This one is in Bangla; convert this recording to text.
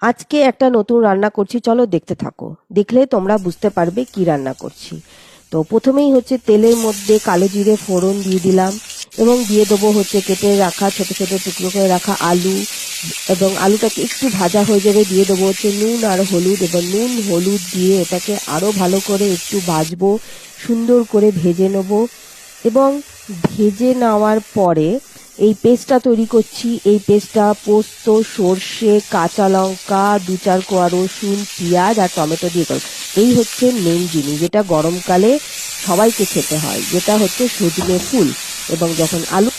আজকে একটা নতুন রান্না করছি, চলো দেখতে থাকো। দেখলে তোমরা বুঝতে পারবে কি রান্না করছি। তো প্রথমেই হচ্ছে তেলের মধ্যে কালো জিরে ফোড়ন দিয়ে দিলাম, এবং দিয়ে দেবো হচ্ছে কেটে রাখা ছোট ছোট টুকরো করে রাখা আলু। এবং আলুটাকে একটু ভাজা হয়ে যাবে, দিয়ে দেবো হচ্ছে নুন আর হলুদ, এবং নুন হলুদ দিয়ে এটাকে আরো ভালো করে একটু ভাজবো, সুন্দর করে ভেজে নেবো। এবং ভেজে নেওয়ার পরে এই পেস্টটা তৈরি করছি। এই পেস্টটা পোস্ত, সর্ষে, কাঁচা লঙ্কা, দু চার কোয়া রসুন, পেঁয়াজ আর টমেটো দিয়ে করব। এই হচ্ছে মেন জিনিস, যেটা গরমকালে সবাইকে খেতে হয়, যেটা হচ্ছে সজনে ফুল। এবং যখন আলু